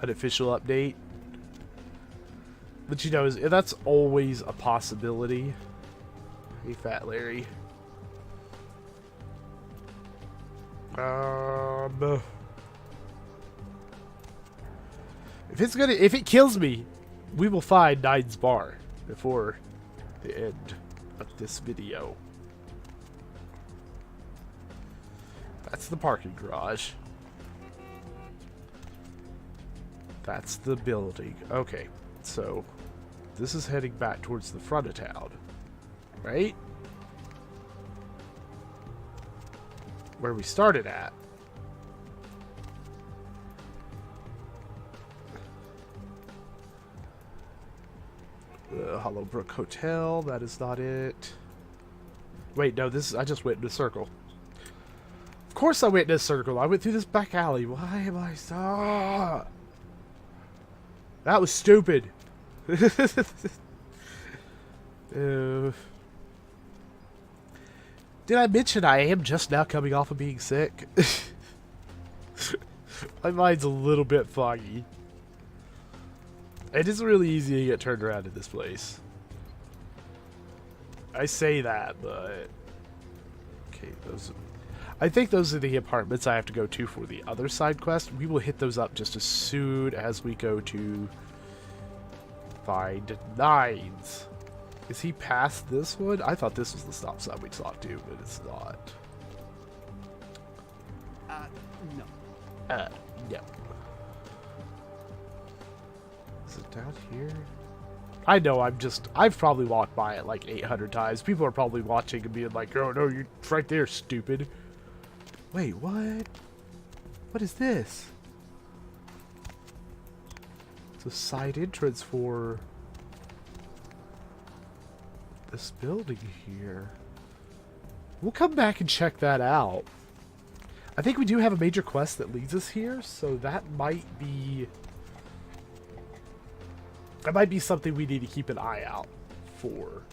Speaker 1: unofficial update. But you know, that's always a possibility. Hey, Fat Larry. If it kills me, we will find Nine's bar before the end of this video. That's the parking garage. That's the building. Okay, so this is heading back towards the front of town, right? Where we started at. Hollowbrook Hotel, that is not it. Wait, no, this is, I just went in a circle. Of course I went in a circle. I went through this back alley. Why am I so... That was stupid. Did I mention I am just now coming off of being sick? My mind's a little bit foggy. It is really easy to get turned around in this place. I say that, but... Okay, those... I think those are the apartments I have to go to for the other side quest. We will hit those up just as soon as we go to... find Nines. Is he past this one? I thought this was the stop sign we talked to, but it's not.
Speaker 8: No.
Speaker 1: No. Is it down here? I know, I've probably walked by it like 800 times. People are probably watching and being like, oh no, you're right there, stupid. Wait, what? What is this? It's a side entrance for this building here. We'll come back and check that out. I think we do have a major quest that leads us here, so that might be... That might be something we need to keep an eye out for.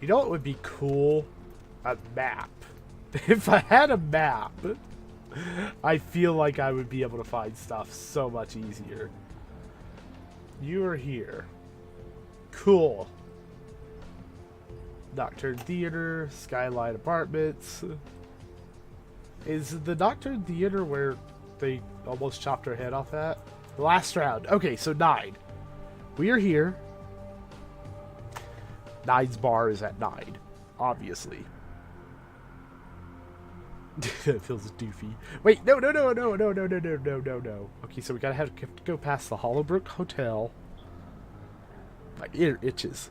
Speaker 1: You know what would be cool? A map. If I had a map, I feel like I would be able to find stuff so much easier. You are here. Cool. Nocturne Theater, Skyline Apartments. Is the Nocturne Theater where they almost chopped her head off at? Last round. Okay, so 9. We are here. Nine's bar is at 9, obviously. It feels doofy. Wait, no. Okay, so we gotta have to go past the Hollowbrook Hotel. My ear itches.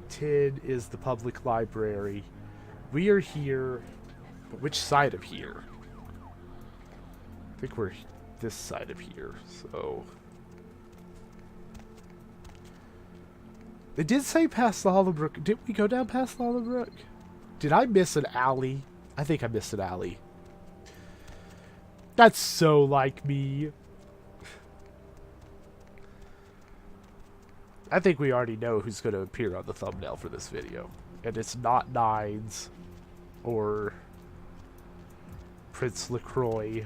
Speaker 1: 10 is the public library. We are here. But which side of here? I think we're this side of here, so... It did say past the Hollowbrook. Did we go down past the Hollowbrook? Did I miss an alley? I think I missed an alley. That's so like me. I think we already know who's going to appear on the thumbnail for this video. And it's not Nines or Prince LaCroix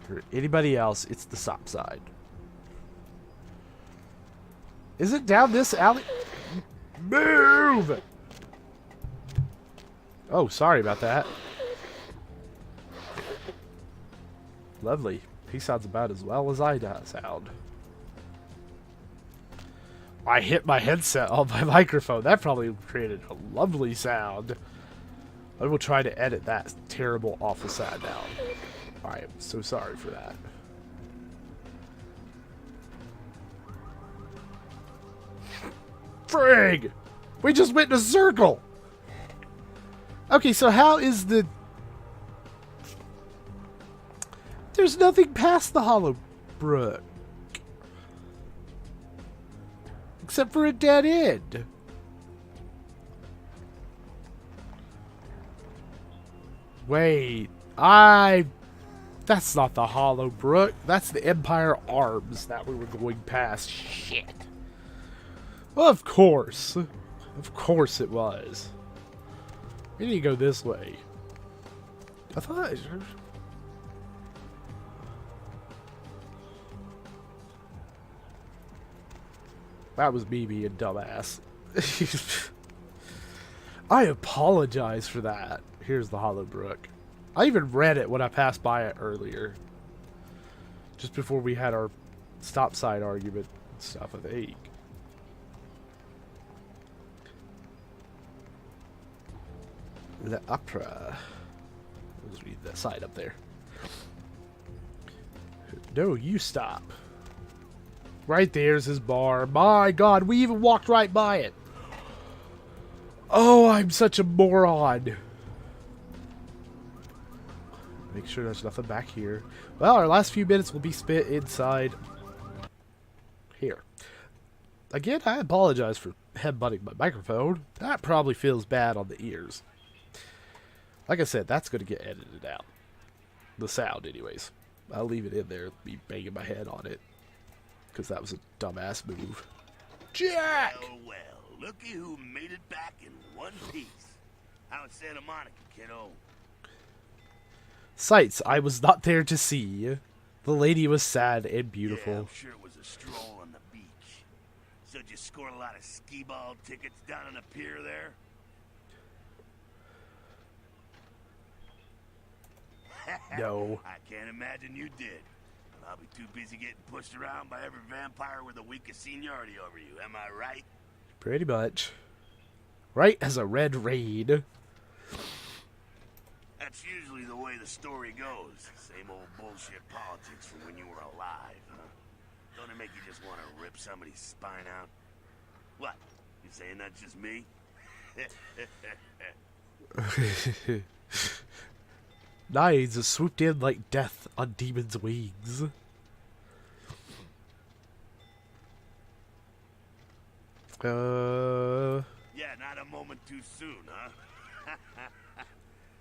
Speaker 1: or anybody else. It's the stop sign. Is it down this alley? Move! Oh, sorry about that. Lovely. He sounds about as well as I sound. I hit my headset on my microphone. That probably created a lovely sound. I will try to edit that terrible, awful sound out. I am so sorry for that. Frig! We just went in a circle! Okay, so how is the... There's nothing past the Hollowbrook. Except for a dead end. Wait, that's not the Hollowbrook. That's the Empire Arms that we were going past. Shit. Well, of course. Of course it was. We need to go this way. I thought... That was me being dumbass. I apologize for that. Here's the Hollow Brook. I even read it when I passed by it earlier. Just before we had our stop sign argument and stuff, I think. The Opera. Let's read that sign up there. No, you stop. Right there's his bar. My God, we even walked right by it. Oh, I'm such a moron. Make sure there's nothing back here. Well, our last few minutes will be spent inside here. Again, I apologize for headbutting my microphone. That probably feels bad on the ears. Like I said, that's going to get edited out. The sound, anyways. I'll leave it in there, me banging my head on it. Because that was a dumbass move. Jack!
Speaker 11: Well, well, looky who made it back in one piece. How's Santa Monica, kiddo?
Speaker 1: Sights I was not there to see. The lady was sad and beautiful.
Speaker 11: Yeah, I'm sure it was a stroll on the beach. So did you score a lot of skee-ball tickets down on the pier there?
Speaker 1: No.
Speaker 11: I can't imagine you did. I'll be too busy getting pushed around by every vampire with the weakest seniority over you, am I right?
Speaker 1: Pretty much. Right as a red raid.
Speaker 11: That's usually the way the story goes. Same old bullshit politics from when you were alive, huh? Don't it make you just want to rip somebody's spine out? What? You saying that's just me?
Speaker 1: Nines swooped in like death on demon's wings.
Speaker 11: Yeah, not a moment too soon, huh?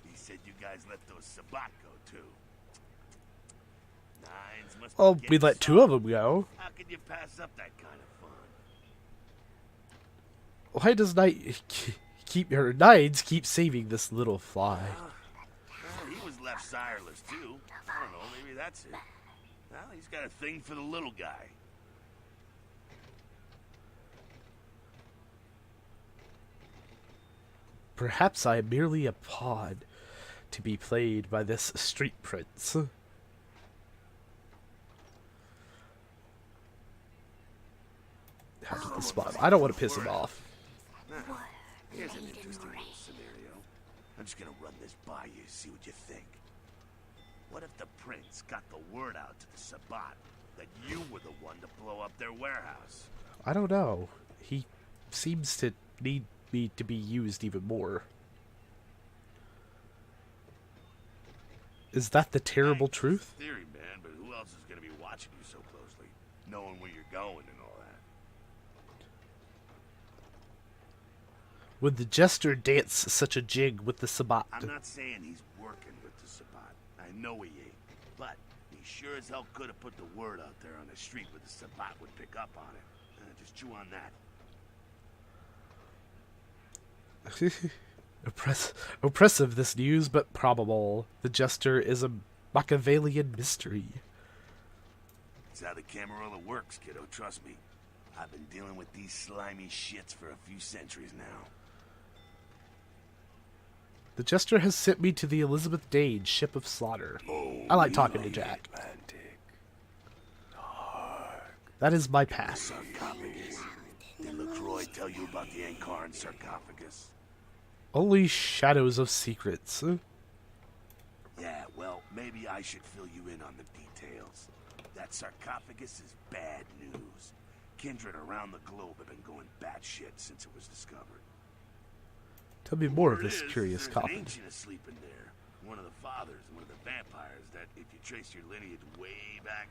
Speaker 11: He said you guys let those Sabat go, too. Nines must
Speaker 1: Oh,
Speaker 11: be
Speaker 1: we let
Speaker 11: getting
Speaker 1: two of
Speaker 11: soft.
Speaker 1: them go.
Speaker 11: How could you pass up that kind of fun?
Speaker 1: Why does Nines keep saving this little fly?
Speaker 11: Well, he was left sireless, too. I don't know, maybe that's it. Well, he's got a thing for the little guy.
Speaker 1: Perhaps I am merely a pawn to be played by this street prince. How did the spot? I don't want to piss him off.
Speaker 11: Now, here's an interesting little scenario. I'm just gonna run this by you, see what you think. What if the prince got the word out to the Sabat that you were the one to blow up their warehouse?
Speaker 1: I don't know. He seems to need me to be used even more. Is that the terrible truth?
Speaker 11: Theory, man, but who else is gonna be watching you so closely, knowing where you're going and all that?
Speaker 1: Would the jester dance such a jig with the Sabat?
Speaker 11: I'm not saying he's working with the Sabat. I know he ain't. But he sure as hell could have put the word out there on the street where the Sabat would pick up on it. Just chew on that.
Speaker 1: Oppressive, this news, but probable. The jester is a Machiavellian mystery.
Speaker 11: That's how the Camarilla works, kiddo, trust me. I've been dealing with these slimy shits for a few centuries now.
Speaker 1: The jester has sent me to the Elizabeth Dane ship of slaughter. I like talking to Jack. That is my path.
Speaker 11: Sarcophagus. Did LaCroix tell you about the Ankaran sarcophagus?
Speaker 1: Only shadows of secrets.
Speaker 11: Yeah, well, maybe I should fill you in on the details. That sarcophagus is bad news. Kindred around the globe have been going batshit since it was discovered.
Speaker 1: Tell me more of
Speaker 11: Word
Speaker 1: this
Speaker 11: is,
Speaker 1: curious
Speaker 11: there's
Speaker 1: coffin.
Speaker 11: an ancient asleep in there. One of the fathers, one of the vampires, that if you trace your lineage way back,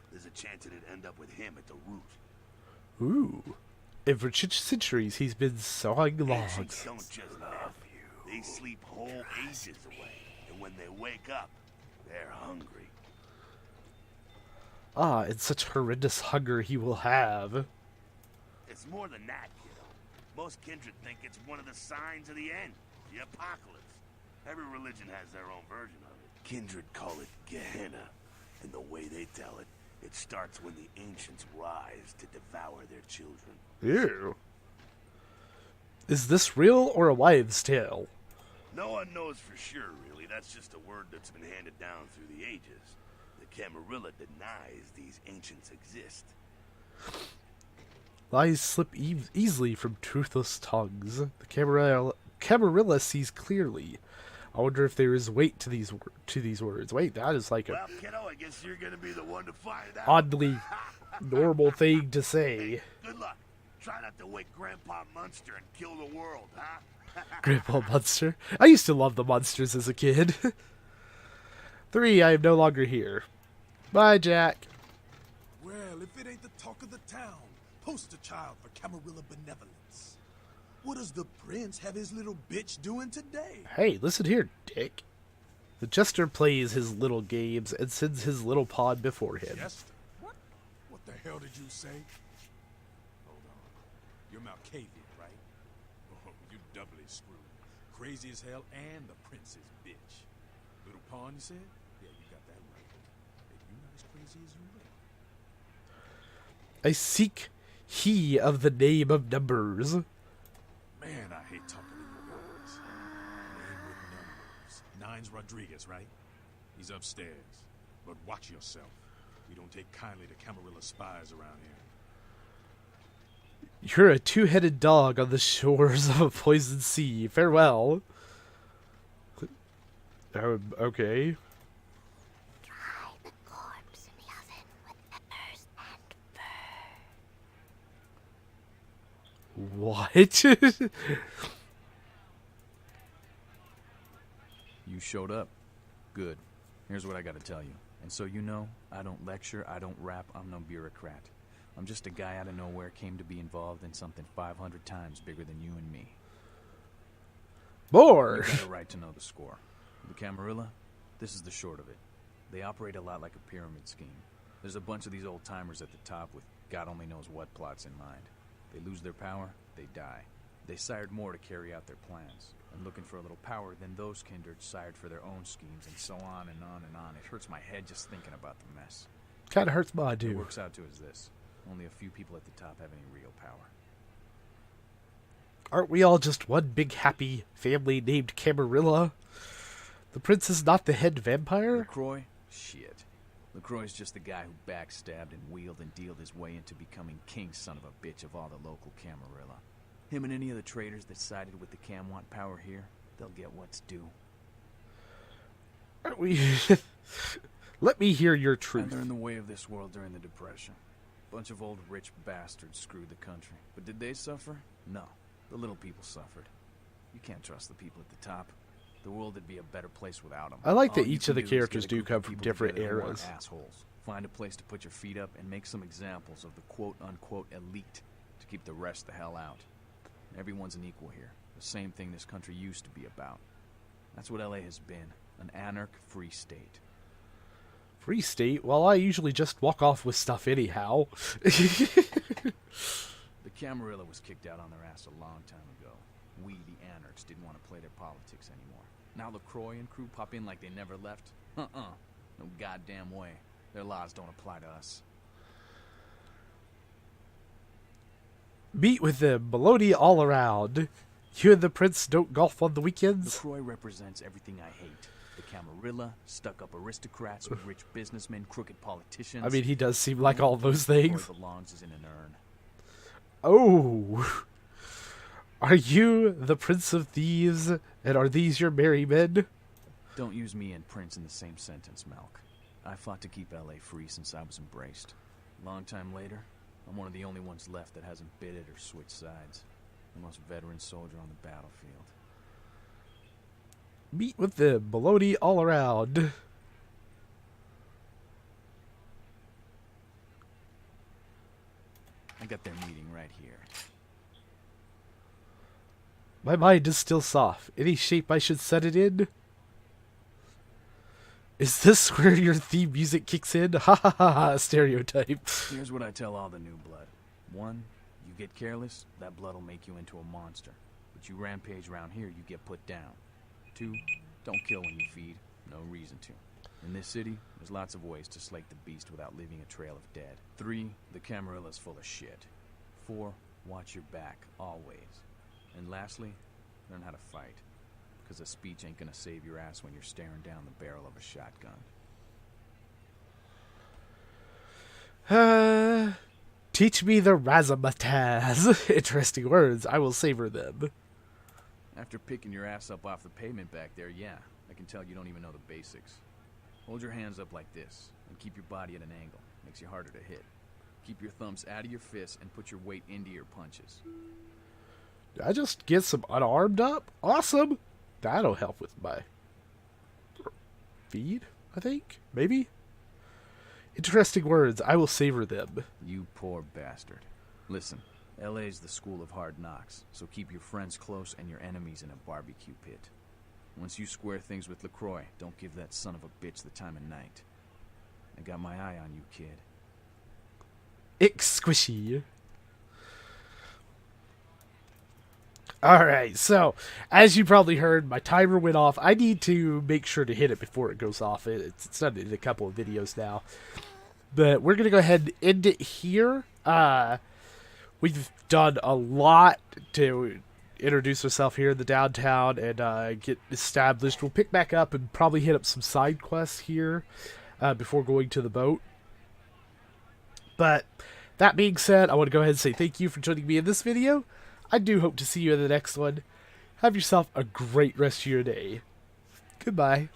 Speaker 11: there's a chance it'd end up with him at the root.
Speaker 1: Ooh. And for centuries, he's been sawing
Speaker 11: Ancients
Speaker 1: logs.
Speaker 11: don't just live. They sleep whole ages away, and when they wake up, they're hungry.
Speaker 1: Ah, and such horrendous hunger he will have.
Speaker 11: It's more than that, kiddo. Most kindred think it's one of the signs of the end, the apocalypse. Every religion has their own version of it. Kindred call it Gehenna, and the way they tell it, it starts when the ancients rise to devour their children.
Speaker 1: Ew. Is this real or a wives' tale?
Speaker 11: No one knows for sure, really. That's just a word that's been handed down through the ages. The Camarilla denies these ancients exist.
Speaker 1: Lies slip easily from truthless tongues. The Camarilla sees clearly. I wonder if there is weight to these words. Wait, that is like
Speaker 11: Well, kiddo, I guess you're gonna be the one to find out.
Speaker 1: oddly normal thing to say.
Speaker 11: Hey, good luck. Try not to wake Grandpa Munster and kill the world, huh?
Speaker 1: Grandpa Munster. I used to love the Munsters as a kid. 3. I am no longer here. Bye, Jack.
Speaker 6: Well, if it ain't the talk of the town, poster child for Camarilla benevolence. What does the prince have his little bitch doing today?
Speaker 1: Hey, listen here, Dick. The jester plays his little games and sends his little pawn before him.
Speaker 6: Jester? What? What the hell did you say? Hold on. You're Malkavian, right? Oh, you doubly screwed. Crazy as hell and the prince's bitch. Little pawn, you said? Yeah, you got that right. Maybe you're not as crazy as you look.
Speaker 1: I seek he of the name of numbers.
Speaker 6: Man, I hate talking to you guys. Name with numbers. Nine's Rodriguez, right? He's upstairs. But watch yourself. We don't take kindly to Camarilla spies around here.
Speaker 1: You're a two-headed dog on the shores of a poisoned sea. Farewell. Okay.
Speaker 10: Dry the corpse in the oven with peppers and fur.
Speaker 1: What?
Speaker 4: You showed up. Good. Here's what I gotta tell you. And so you know, I don't lecture, I don't rap, I'm no bureaucrat. I'm just a guy out of nowhere came to be involved in something 500 times bigger than you and me.
Speaker 1: More!
Speaker 4: You got a right to know the score. The Camarilla, this is the short of it. They operate a lot like a pyramid scheme. There's a bunch of these old-timers at the top with God only knows what plots in mind. They lose their power, they die. They sired more to carry out their plans. And looking for a little power, then those kindred sired for their own schemes, and so on and on and on. It hurts my head just thinking about the mess.
Speaker 1: Kinda hurts my
Speaker 4: What it
Speaker 1: dude.
Speaker 4: works out to is this. Only a few people at the top have any real power.
Speaker 1: Aren't we all just one big happy family named Camarilla? The prince is not the head vampire?
Speaker 4: LaCroix? Shit. LaCroix's just the guy who backstabbed and wheeled and dealed his way into becoming king son of a bitch of all the local Camarilla. Him and any of the traitors that sided with the Cam want power here, they'll get what's due.
Speaker 1: Aren't we... Let me hear your
Speaker 4: And
Speaker 1: truth.
Speaker 4: they're in the way of this world during the Depression. Bunch of old rich bastards screwed the country. But did they suffer? No. The little people suffered. You can't trust the people at the top. The world would be a better place without them.
Speaker 1: I like that
Speaker 4: All you
Speaker 1: each of the
Speaker 4: can
Speaker 1: characters
Speaker 4: is get a
Speaker 1: do
Speaker 4: group
Speaker 1: come
Speaker 4: of
Speaker 1: from
Speaker 4: people
Speaker 1: different
Speaker 4: together who aren't
Speaker 1: eras.
Speaker 4: assholes. Find a place to put your feet up and make some examples of the quote-unquote elite to keep the rest the hell out. Everyone's an equal here. The same thing this country used to be about. That's what LA has been. An anarch-free state.
Speaker 1: Free state? Well, I usually just walk off with stuff anyhow.
Speaker 4: The Camarilla was kicked out on their ass a long time ago. We, the anarchs, didn't want to play their politics anymore. Now LaCroix and crew pop in like they never left? No goddamn way. Their laws don't apply to us.
Speaker 1: Meet with them, baloney all around. You and the prince don't golf on the weekends?
Speaker 4: LaCroix represents everything I hate. The Camarilla, stuck-up aristocrats, rich businessmen, crooked politicians.
Speaker 1: I mean, he does seem like all those things.
Speaker 4: LaCroix belongs is in an urn.
Speaker 1: Oh. Are you the Prince of Thieves, and are these your merry men?
Speaker 4: Don't use me and Prince in the same sentence, Malk. I fought to keep LA free since I was embraced. Long time later, I'm one of the only ones left that hasn't bit it or switched sides. The most veteran soldier on the battlefield.
Speaker 1: Meet with them, baloney all around.
Speaker 4: I got their meeting right here.
Speaker 1: My mind is still soft. Any shape I should set it in? Is this where your theme music kicks in? Ha ha ha ha, stereotype.
Speaker 4: Here's what I tell all the new blood. 1, you get careless, that blood will make you into a monster. But you rampage around here, you get put down. 2, don't kill when you feed. No reason to. In this city, there's lots of ways to slake the beast without leaving a trail of dead. 3, the Camarilla's full of shit. 4, watch your back, always. And lastly, learn how to fight. Because a speech ain't gonna save your ass when you're staring down the barrel of a shotgun.
Speaker 1: Teach me the razzmatazz. Interesting words. I will savor them.
Speaker 4: After picking your ass up off the pavement back there, yeah, I can tell you don't even know the basics. Hold your hands up like this, and keep your body at an angle. Makes you harder to hit. Keep your thumbs out of your fists and put your weight into your punches.
Speaker 1: Did I just get some unarmed up? Awesome! That'll help with my feed, I think? Maybe? Interesting words. I will savor them.
Speaker 4: You poor bastard. Listen, LA's the school of hard knocks, so keep your friends close and your enemies in a barbecue pit. Once you square things with LaCroix, don't give that son of a bitch the time of night. I got my eye on you, kid.
Speaker 1: Squishy. Alright, so, as you probably heard, my timer went off. I need to make sure to hit it before it goes off. It's done in a couple of videos now. But we're going to go ahead and end it here. We've done a lot to introduce ourselves here in the downtown and get established. We'll pick back up and probably hit up some side quests here before going to the boat. But that being said, I want to go ahead and say thank you for joining me in this video. I do hope to see you in the next one. Have yourself a great rest of your day. Goodbye.